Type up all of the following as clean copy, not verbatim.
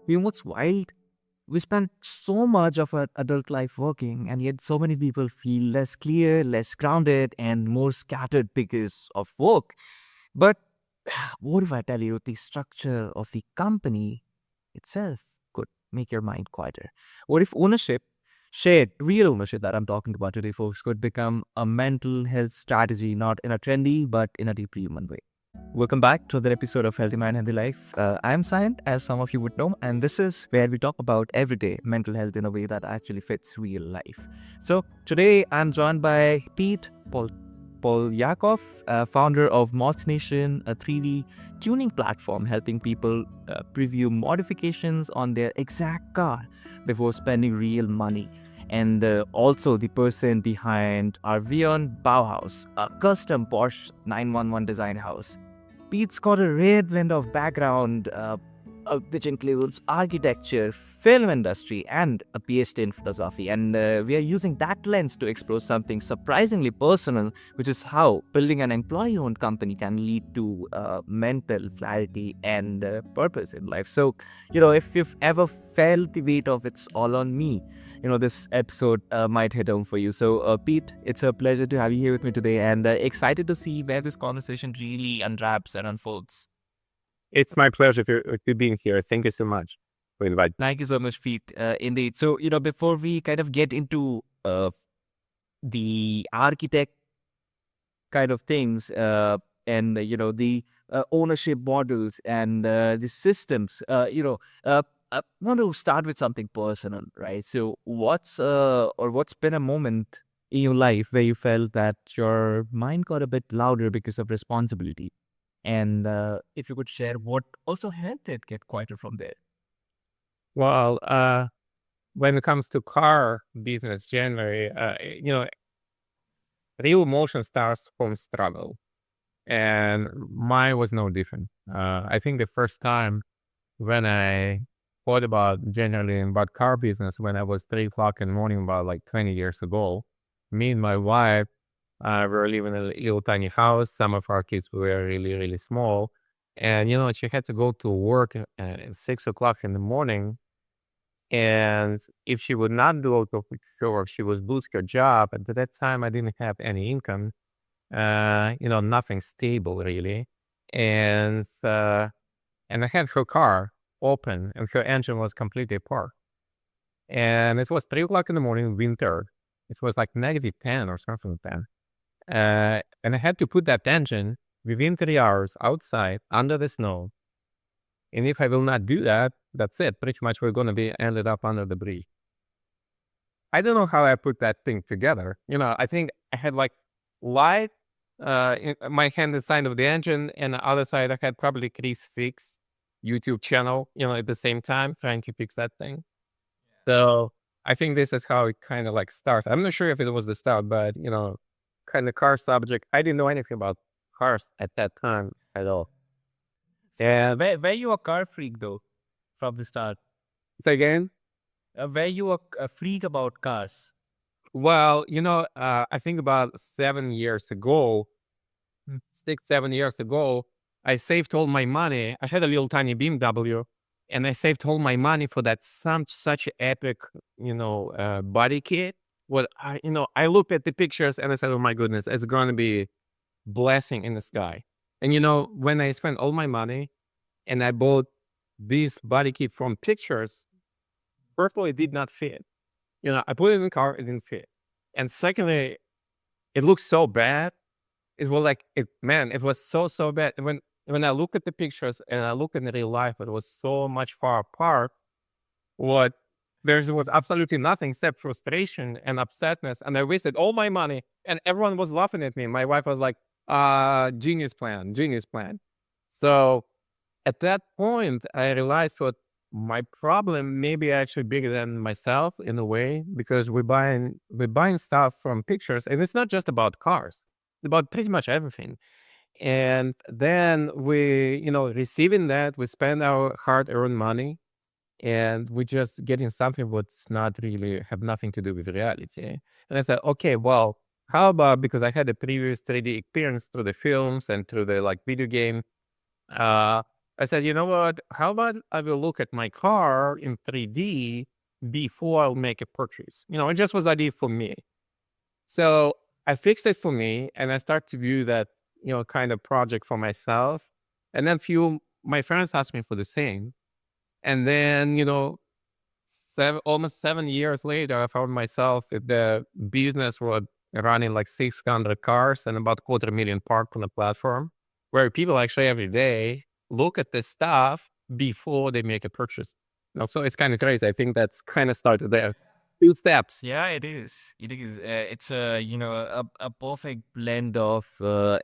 What's wild? We spend so much of our adult life working, and yet so many people feel less clear, less grounded, and more scattered because of work. But what if I tell you the structure of the company itself could make your mind quieter? What if ownership, shared, real ownership that I'm talking about today, folks, could become a mental health strategy, not in a trendy, but in a deeply human way? Welcome back to another episode of Healthy Mind, Healthy Life. I'm Sayan, as some of you would know, and this is where we talk about everyday mental health in a way that actually fits real life. So today I'm joined by Polyakov, founder of Moth Nation, a 3D tuning platform helping people preview modifications on their exact car before spending real money. And also the person behind Arvion Bauhaus, a custom Porsche 911 design house. Pete's got a rare blend of background, which includes architecture, film industry, and a PhD in philosophy. And we are using that lens to explore something surprisingly personal, which is how building an employee-owned company can lead to mental clarity and purpose in life. So, if you've ever felt the weight of "it's all on me," this episode might hit home for you. So, Pete, it's a pleasure to have you here with me today, and excited to see where this conversation really unwraps and unfolds. It's my pleasure to being here. Thank you so much for inviting. Thank you so much, Pete. Indeed. So, before we kind of get into the architect kind of things, and the ownership models and the systems, I want to start with something personal, right? So, what's been a moment in your life where you felt that your mind got a bit louder because of responsibility? And if you could share what also helped it get quieter from there. Well, when it comes to car business generally, real emotion starts from struggle, and mine was no different. I think the first time when I thought about generally about car business when I was 3 o'clock in the morning, about like 20 years ago, me and my wife were living in a little tiny house. Some of our kids were really, really small. And, she had to go to work at 6 o'clock in the morning. And if she would not go to work, she would lose her job. And at that time, I didn't have any income, nothing stable really. And, uh, and I had her car open and her engine was completely parked. And it was 3 o'clock in the morning, winter. It was like -10 or something like that. And I had to put that engine within 3 hours outside under the snow. And if I will not do that, that's it. Pretty much we're going to be ended up under the bridge. I don't know how I put that thing together. I think I had like light in my hand inside of the engine, and the other side I had probably Chris Fix YouTube channel, at the same time trying to fix that thing. So I think this is how it kind of like started. I'm not sure if it was the start, but kind of car subject. I didn't know anything about cars at that time at all. And Were you a car freak though from the start? so again, Were you a freak about cars? well, I think about 7 years ago, 6, 7 years ago, I saved all my money. I had a little tiny BMW, and I saved all my money for that such epic, body kit. What I looked at the pictures and I said, "Oh my goodness, it's gonna be blessing in the sky." And when I spent all my money and I bought this body kit from pictures, first of all, it did not fit. I put it in the car, it didn't fit. And secondly, it looked so bad. It was like it was so bad. And when I look at the pictures and I look in real life, it was so much far apart. What there was absolutely nothing except frustration and upsetness. And I wasted all my money and everyone was laughing at me. My wife was like, genius plan, genius plan. So at that point, I realized what my problem may be actually bigger than myself in a way, because we're buying stuff from pictures, and it's not just about cars. It's about pretty much everything. And then receiving that, we spend our hard-earned money, and we're just getting something what's not really have nothing to do with reality. And I said, okay, well, how about, because I had a previous 3D experience through the films and through the like video game. I said, you know what? How about I will look at my car in 3D before I'll make a purchase? It just was idea for me. So I fixed it for me and I start to do that, kind of project for myself. And then few my friends asked me for the same. And then, almost 7 years later, I found myself at the business was running like 600 cars and about quarter million parked on the platform, where people actually every day look at this stuff before they make a purchase. So it's kind of crazy. I think that's kind of started there. Two steps. Yeah, it is. It is. It's a a perfect blend of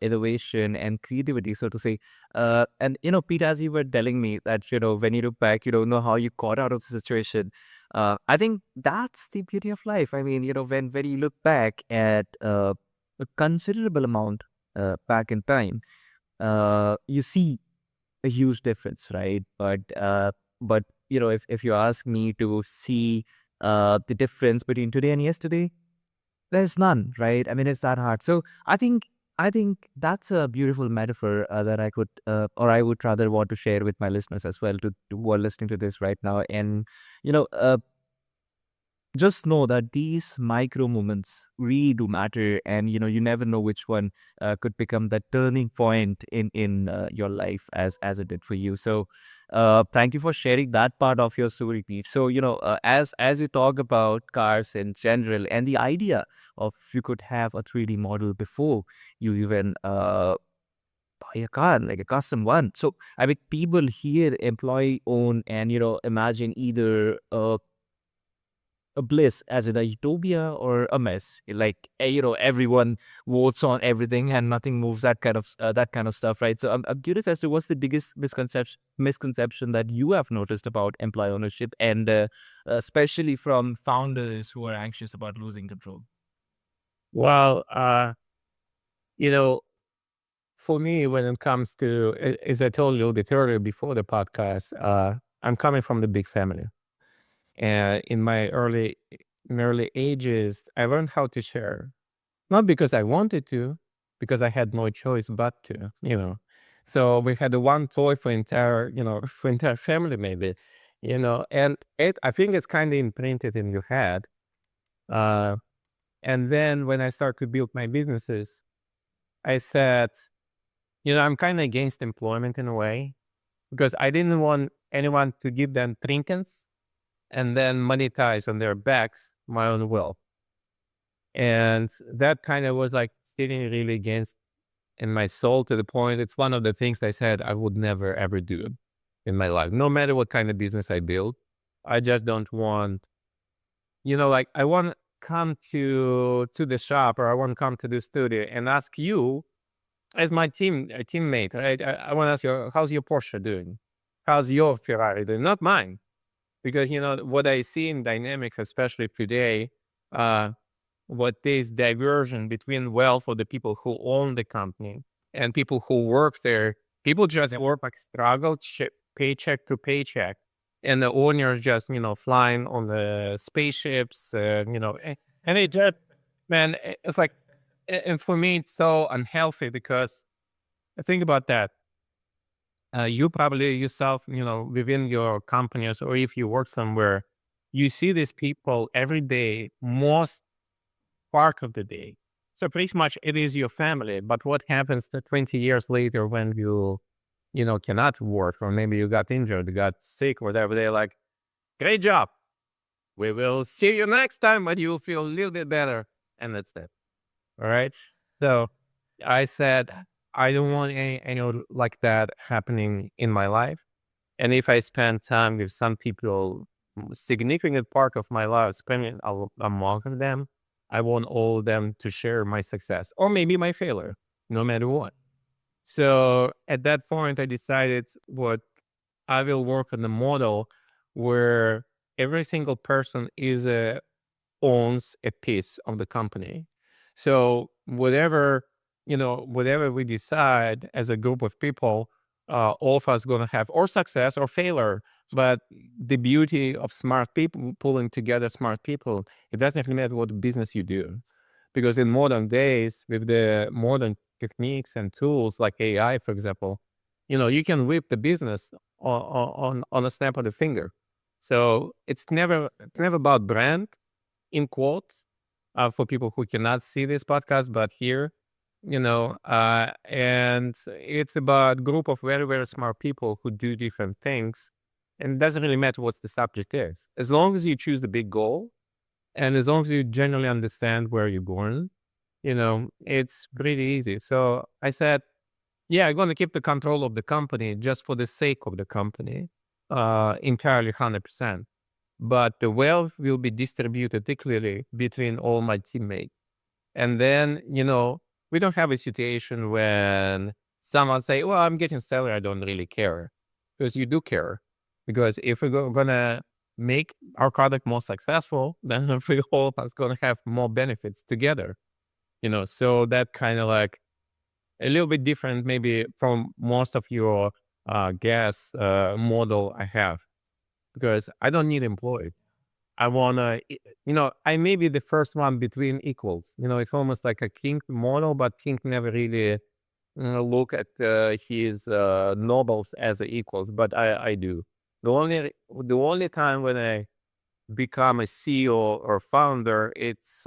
innovation and creativity, so to say. And Pete, as you were telling me that when you look back, you don't know how you got out of the situation. I think that's the beauty of life. I mean, when you look back at a considerable amount back in time, you see a huge difference, right? But if you ask me to see the difference between today and yesterday, there's none, right? I mean, it's that hard. So I think that's a beautiful metaphor that I could, or I would rather want to share with my listeners as well, to who are listening to this right now. And you know, uh, just know that these micro moments really do matter, and you never know which one could become that turning point in your life, as it did for you. So thank you for sharing that part of your story, Pete. So as you talk about cars in general, and the idea of you could have a 3D model before you even buy a car, like a custom one. So I mean, people here employee own, and imagine either a bliss, as in a utopia, or a mess. Like everyone votes on everything and nothing moves, that kind of stuff, right? So I'm curious as to what's the biggest misconception that you have noticed about employee ownership, and especially from founders who are anxious about losing control. Well, you know, for me, when it comes to, as I told you a little bit earlier before the podcast, I'm coming from the big family. And in my early ages, I learned how to share, not because I wanted to, because I had no choice but to. So we had the one toy for entire, for entire family maybe. And I think it's kind of imprinted in your head. Uh, and then when I started to build my businesses, I said, I'm kind of against employment in a way because I didn't want anyone to give them trinkets and then monetize on their backs my own wealth. And that kind of was like sitting really against in my soul to the point. It's one of the things I said I would never ever do in my life, no matter what kind of business I build. I just don't want, like I want to come to the shop or I want to come to the studio and ask you as my teammate, right? I want to ask you, how's your Porsche doing? How's your Ferrari doing? Not mine. Because what I see in dynamics, especially today, uh, what this diversion between wealth for the people who own the company and people who work there, people just work like struggle paycheck to paycheck, and the owners just flying on the spaceships, and it just man, it's like, and for me it's so unhealthy because think about that. You probably yourself, within your companies, or if you work somewhere, you see these people every day, most part of the day. So pretty much it is your family. But what happens 20 years later when you cannot work, or maybe you got injured, you got sick, whatever? They're like, great job. We will see you next time, but you'll feel a little bit better. And that's it. All right. So I said, I don't want any like that happening in my life. And if I spend time with some people, significant part of my life spending among them, I want all of them to share my success or maybe my failure, no matter what. So at that point, I decided what I will work on the model where every single person owns a piece of the company. So whatever we decide as a group of people, all of us going to have or success or failure. But the beauty of smart people pulling together smart people, it doesn't really matter what business you do, because in modern days with the modern techniques and tools like AI, for example, You can whip the business on a snap of the finger. So it's never about brand in quotes, for people who cannot see this podcast but hear, and it's about group of very, very smart people who do different things. And it doesn't really matter what the subject is. As long as you choose the big goal and as long as you generally understand where you're going, it's pretty easy. So I said, yeah, I'm going to keep the control of the company just for the sake of the company, entirely 100%. But the wealth will be distributed equally between all my teammates. And then, we don't have a situation when someone say, well, I'm getting salary, I don't really care. Because you do care. Because if we're gonna make our product more successful, then we all are gonna have more benefits together. So that kind of like a little bit different maybe from most of your gas model I have. Because I don't need employees. I wanna, I may be the first one between equals. It's almost like a king model, but king never really look at his nobles as equals. But I do. The only time when I become a CEO or founder, it's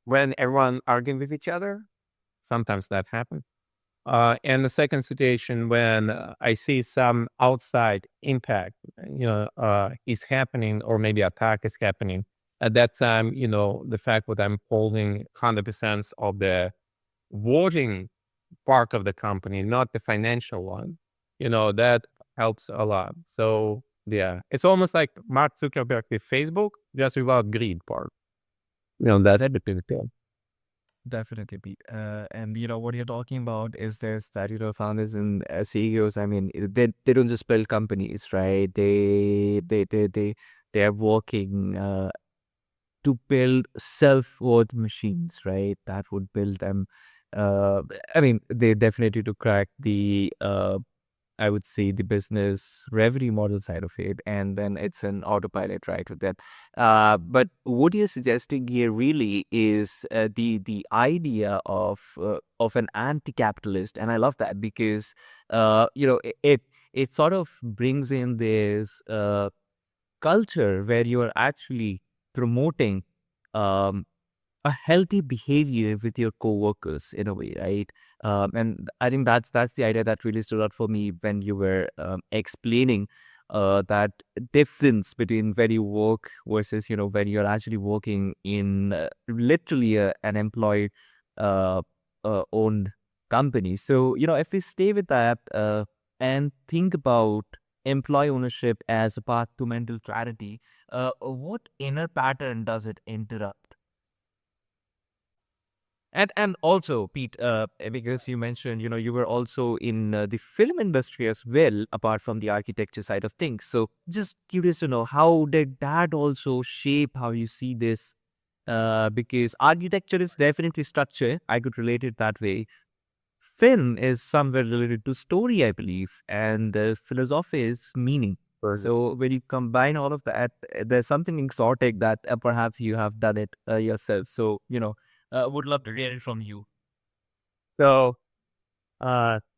when everyone arguing with each other. Sometimes that happens. And the second situation when I see some outside impact, is happening, or maybe attack is happening. At that time, the fact that I'm holding 100% of the voting part of the company, not the financial one, that helps a lot. So yeah, it's almost like Mark Zuckerberg with Facebook, just without greed part. That's everything. Definitely, Pete. And what you're talking about is this that founders and CEOs. I mean, they don't just build companies, right? They are working to build self-worth machines, right? That would build them. Uh, I mean, they definitely to crack the I would say the business revenue model side of it, and then it's an autopilot, right? With that, but what you're suggesting here really is the idea of an anti-capitalist, and I love that because it sort of brings in this culture where you are actually promoting um, a healthy behavior with your coworkers in a way, right? And I think that's the idea that really stood out for me when you were explaining that difference between when you work versus when you're actually working in literally an employee uh, owned company. So if we stay with that and think about employee ownership as a path to mental clarity, what inner pattern does it interrupt? And also, Pete, because you mentioned, you were also in the film industry as well, apart from the architecture side of things. So just curious to know, how did that also shape how you see this? Because architecture is definitely structure. I could relate it that way. Film is somewhere related to story, I believe, and philosophy is meaning. So when you combine all of that, there's something exotic that perhaps you have done it yourself. So would love to hear it from you. So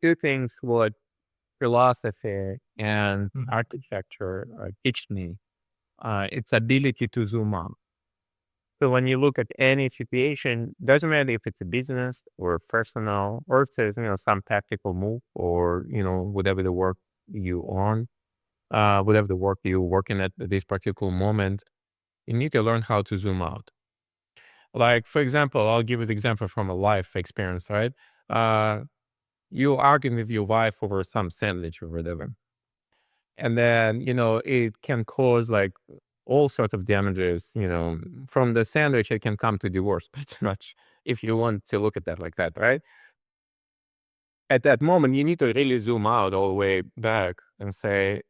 two things would philosophy and architecture teach me. Its ability to zoom out. So when you look at any situation, doesn't matter if it's a business or personal, or if there's some tactical move, or whatever the work you on, whatever the work you're working at this particular moment, you need to learn how to zoom out. Like for example, I'll give you the example from a life experience, right? Uh, you arguing with your wife over some sandwich or whatever, and then it can cause like all sorts of damages. From the sandwich it can come to divorce pretty much, if you want to look at that like that, right? At that moment you need to really zoom out all the way back and say,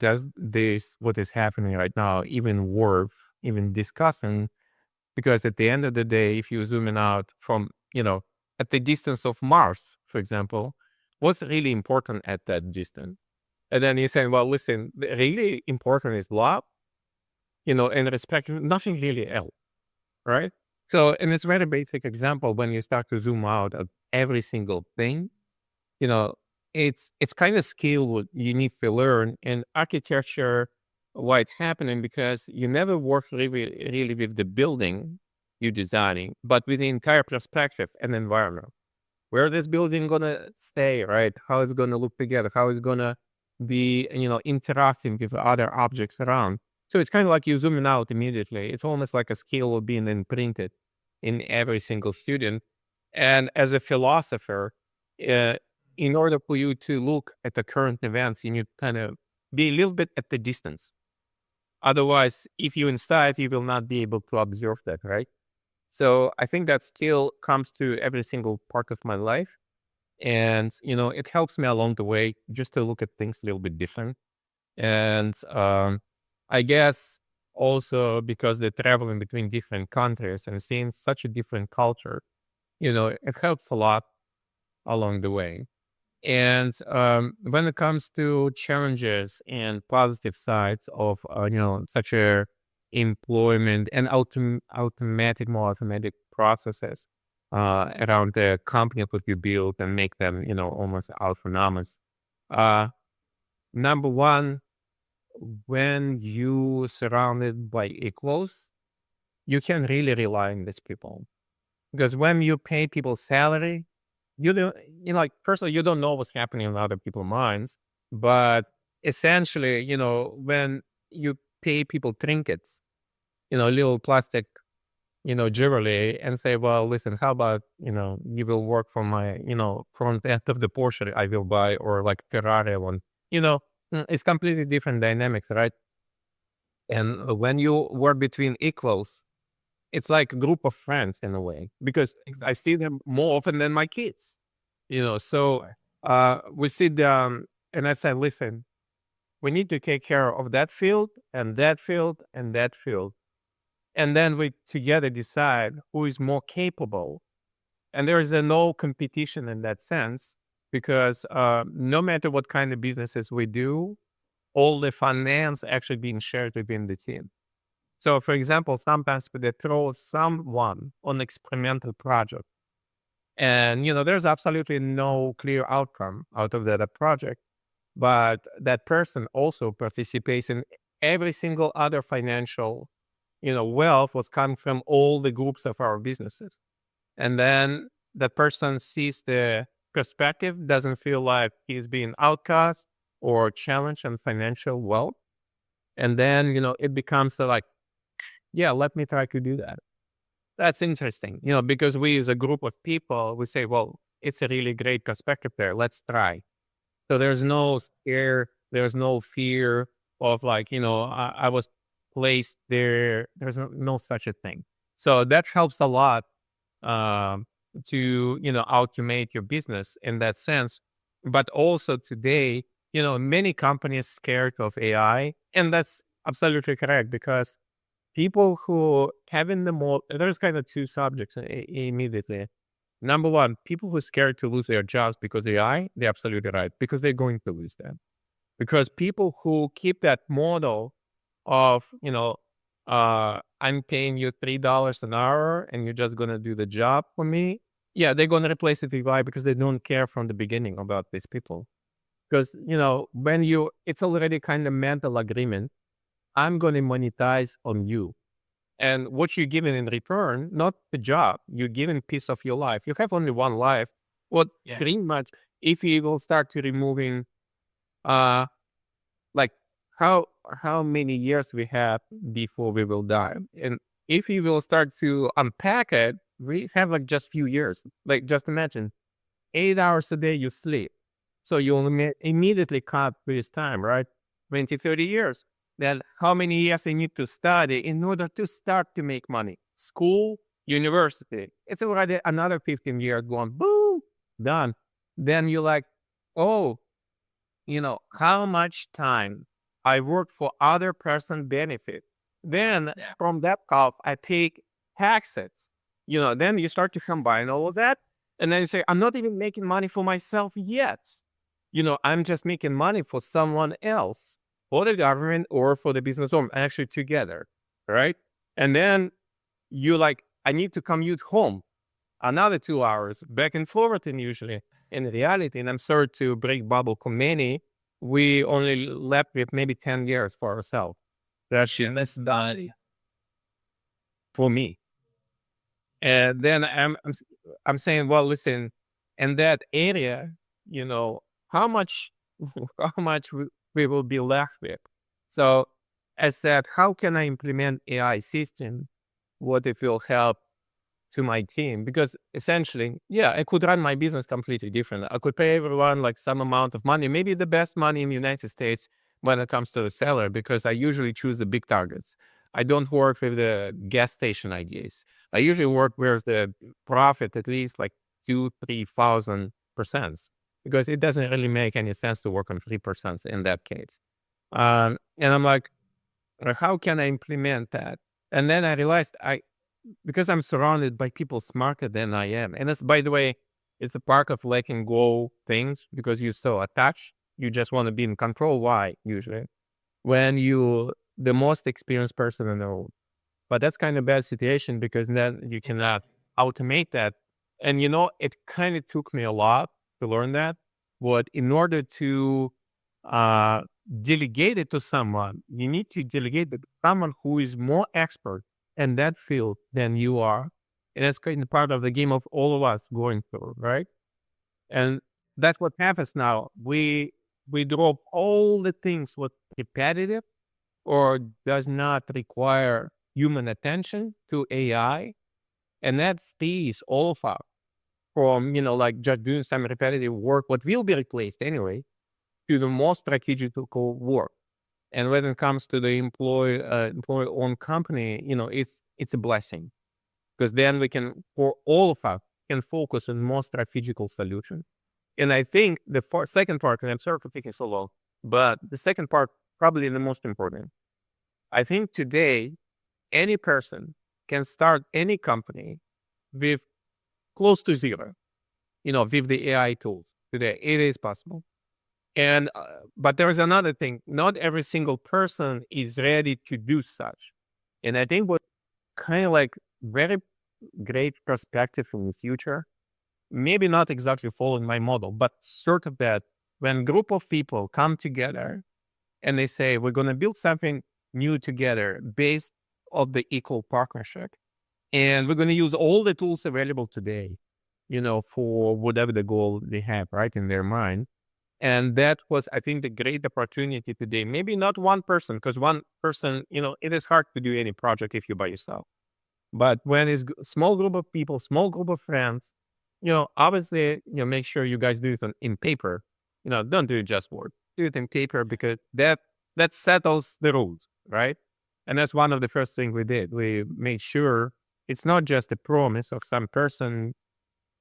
does this what is happening right now even worth even discussing? Because at the end of the day, if you're zooming out from at the distance of Mars, for example, what's really important at that distance? And then you're saying, well, listen, the really important is love, and respect, nothing really else, right? So, and it's a very basic example when you start to zoom out at every single thing, you know, it's kind of skill what you need to learn in architecture. Why it's happening because you never work really with the building you're designing, but with the entire perspective and environment. Where this building gonna stay, right? How it's gonna look together, how it's gonna be, interacting with other objects around. So it's kind of like you zooming out immediately. It's almost like a skill of being imprinted in every single student. And as a philosopher, uh, in order for you to look at the current events, you need to kind of be a little bit at the distance. Otherwise, if you inside, you will not be able to observe that, right? So I think that skill comes to every single part of my life. And, it helps me along the way just to look at things a little bit different. And I guess also because they're traveling between different countries and seeing such a different culture, it helps a lot along the way. And when it comes to challenges and positive sides of such a employment and more automatic processes around the company that you build and make them almost autonomous. Uh, Number one, when you surrounded by equals, you can really rely on these people because when you pay people salary, you don't, like, personally, you don't know what's happening in other people's minds, but essentially, when you pay people trinkets, little plastic, jewelry and say, well, listen, how about, you will work for my, front end of the Porsche I will buy or like Ferrari one, you know, it's completely different dynamics, right? And when you work between equals, it's like a group of friends in a way because I see them more often than my kids, so Right. we sit down and I say, listen, we need to take care of that field and that field and that field. And then we together decide who is more capable. And there is no competition in that sense because no matter what kind of businesses we do, all the finance actually being shared within the team. So, for example, sometimes they throw someone on experimental project, and there's absolutely no clear outcome out of that project, but that person also participates in every single other financial, wealth was coming from all the groups of our businesses, and then that person sees the perspective, doesn't feel like he's being outcast or challenged in financial wealth, and then it becomes like, yeah, let me try to do that. That's interesting, because we as a group of people, we say, well, it's a really great perspective there. Let's try. So there's no scare, there's no fear of like, I was placed there. There's no such a thing. So that helps a lot to, automate your business in that sense. But also today, many companies scared of AI. And that's absolutely correct because people who having the more, there's kind of two subjects immediately. Number one, people who are scared to lose their jobs because AI, they're absolutely right, because they're going to lose them. Because people who keep that model of, I'm paying you $3 an hour and you're just gonna do the job for me. Yeah, they're gonna replace it with AI because they don't care from the beginning about these people. Because when it's already kind of mental agreement, I'm gonna monetize on you. And what you're given in return, not the job, you're given piece of your life. You have only one life. What Yeah. pretty much, if you will start to removing, uh, like how how many years we have before we will die, and if you will start to unpack it, we have like just few years. Like just imagine 8 hours a day you sleep. So you immediately cut this time, right? 20, 30 years. Then how many years they need to study in order to start to make money? School, university. It's already another 15 years gone. Boom, done. Then you're like, oh, how much time I work for other person benefit. Then Yeah. from that cost, I pay taxes. Then you start to combine all of that. And then you say, I'm not even making money for myself yet. I'm just making money for someone else, for the government or for the business owner, actually together. Right. And then you like, I need to commute home another 2 hours back and forth and usually. in reality, and I'm sorry to break bubble community, we only left with maybe 10 years for ourselves. That's less than for me. And then I'm saying, well, listen, in that area, you know, how much how much we will be left with. So I said, how can I implement AI system? What if it will help to my team? Because essentially, yeah, I could run my business completely different. I could pay everyone like some amount of money, maybe the best money in the United States when it comes to the seller, because I usually choose the big targets. I don't work with the gas station ideas. I usually work where the profit at least like 2, 3,000%, because it doesn't really make any sense to work on 3% in that case. And I'm like, how can I implement that? And then I realized because I'm surrounded by people smarter than I am. And it's, by the way, it's a part of letting go things because you're so attached. You just want to be in control. Why? Usually, when you the most experienced person in the world. But that's kind of bad situation because then you cannot automate that. And it kind of took me a lot to learn that. But in order to uh, delegate it to someone, you need to delegate it to someone who is more expert in that field than you are. And that's kind of part of the game of all of us going through, right? And that's what happens now. We drop all the things what repetitive or does not require human attention to AI, and that frees all of us from like just doing some repetitive work, what will be replaced anyway, to the more strategical work. And when it comes to the employee-owned company, it's a blessing because then we can, for all of us, can focus on more strategical solution. And I think the second part, and I'm sorry for taking so long, but the second part probably the most important. I think today any person can start any company with close to zero, with the AI tools today. It is possible. And but there is another thing. Not every single person is ready to do such. And I think what kind of like very great perspective in the future, maybe not exactly following my model, but sort of that when group of people come together and they say we're going to build something new together based on the equal partnership, and we're going to use all the tools available today, for whatever the goal they have right in their mind. And that was, I think, the great opportunity today. Maybe not one person, because one person, it is hard to do any project if you're by yourself. But when it's small group of people, small group of friends, obviously, make sure you guys do it in paper. Don't do it just word. Do it in paper because that settles the rules, right? And that's one of the first things we did. We made sure it's not just a promise of some person,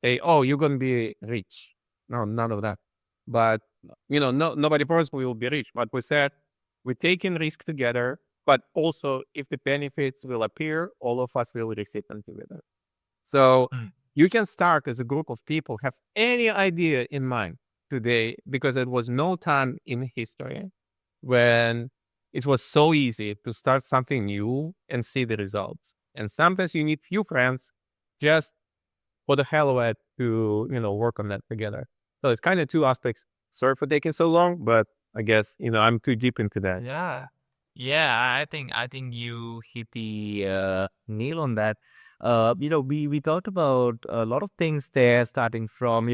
hey, oh, you're gonna be rich. No, none of that. But nobody promised we will be rich. But we said we're taking risk together, but also if the benefits will appear, all of us will receive them together. So you can start as a group of people, have any idea in mind today, because it was no time in history when it was so easy to start something new and see the results. And sometimes you need few friends just for the hell of it to, work on that together. So it's kind of two aspects. Sorry for taking so long, but I guess, I'm too deep into that. Yeah. Yeah, I think you hit the nail on that. We talked about a lot of things there, starting from,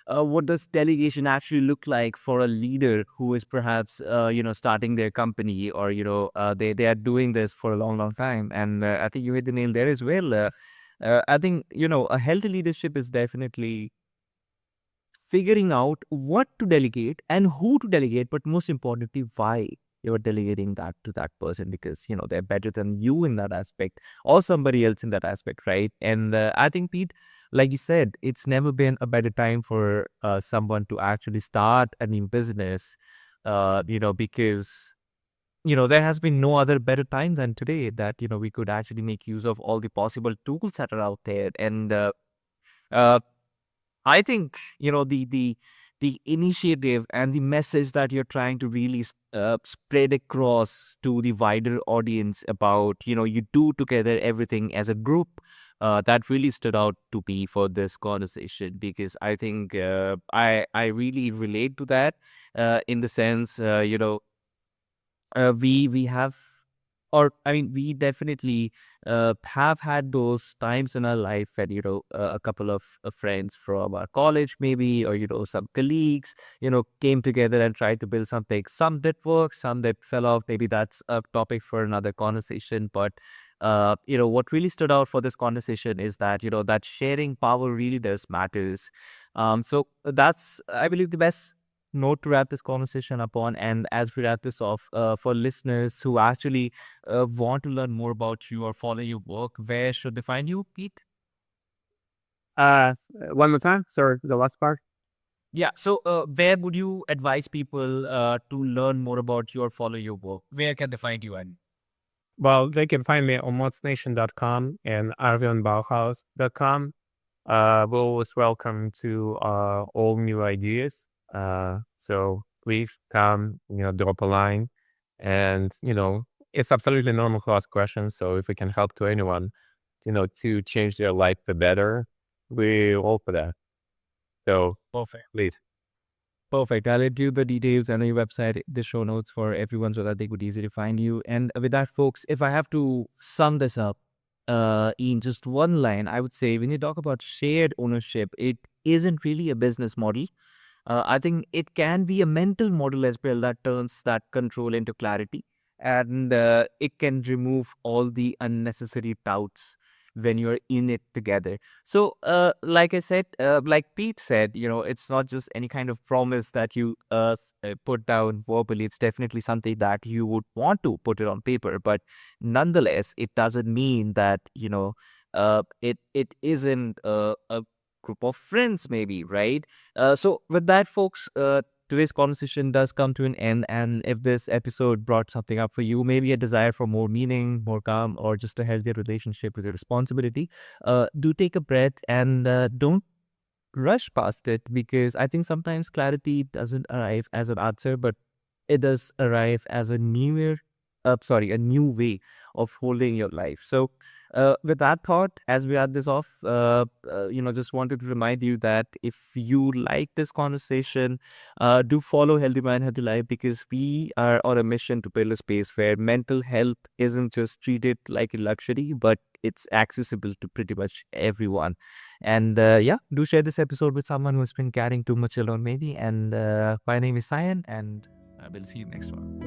what does delegation actually look like for a leader who is perhaps, starting their company, or, they are doing this for a long, long time. And I think you hit the nail there as well. I think, a healthy leadership is definitely figuring out what to delegate and who to delegate, but most importantly, why you're delegating that to that person, because they're better than you in that aspect, or somebody else in that aspect, right? And I think, Pete, like you said, it's never been a better time for someone to actually start a new business, because there has been no other better time than today, that we could actually make use of all the possible tools that are out there. And uh, I think the initiative and the message that you're trying to really spread across to the wider audience about you do together everything as a group, that really stood out to me for this conversation, because I think I really relate to that in the sense, we have, or I mean, we definitely have had those times in our life when, a couple of friends from our college maybe, or some colleagues, came together and tried to build something. Some did work, some that fell off. Maybe that's a topic for another conversation. But what really stood out for this conversation is that, that sharing power really does matters. So that's, I believe, the best note to wrap this conversation upon. And as we wrap this off, for listeners who actually want to learn more about you or follow your work, where should they find you, Pete? One more time. Sorry, the last part. Yeah. So, where would you advise people to learn more about you or follow your work? Where can they find you? And Well, they can find me on modsnation.com and arvionbauhaus.com. We're always welcome to all new ideas. So please come, drop a line. And, it's absolutely normal to ask questions. So if we can help to anyone, to change their life for better, we're all for that. So perfect. please. Perfect. I'll leave you the details and your website, the show notes for everyone so that they could easily find you. And with that, folks, if I have to sum this up in just one line, I would say when you talk about shared ownership, it isn't really a business model. I think it can be a mental model as well that turns that control into clarity, and it can remove all the unnecessary doubts when you're in it together. So, like I said, like Pete said, it's not just any kind of promise that you put down verbally. It's definitely something that you would want to put it on paper, but nonetheless, it doesn't mean that it isn't a group of friends, maybe, right? So, with that, folks, today's conversation does come to an end. And if this episode brought something up for you, maybe a desire for more meaning, more calm, or just a healthier relationship with your responsibility, do take a breath and don't rush past it, because I think sometimes clarity doesn't arrive as an answer, but it does arrive as a new way of holding your life. So, with that thought, as we add this off, just wanted to remind you that if you like this conversation, do follow Healthy Mind, Healthy Life, because we are on a mission to build a space where mental health isn't just treated like a luxury, but it's accessible to pretty much everyone. And yeah, do share this episode with someone who's been carrying too much alone, maybe. And my name is Sayan, and I will see you next one.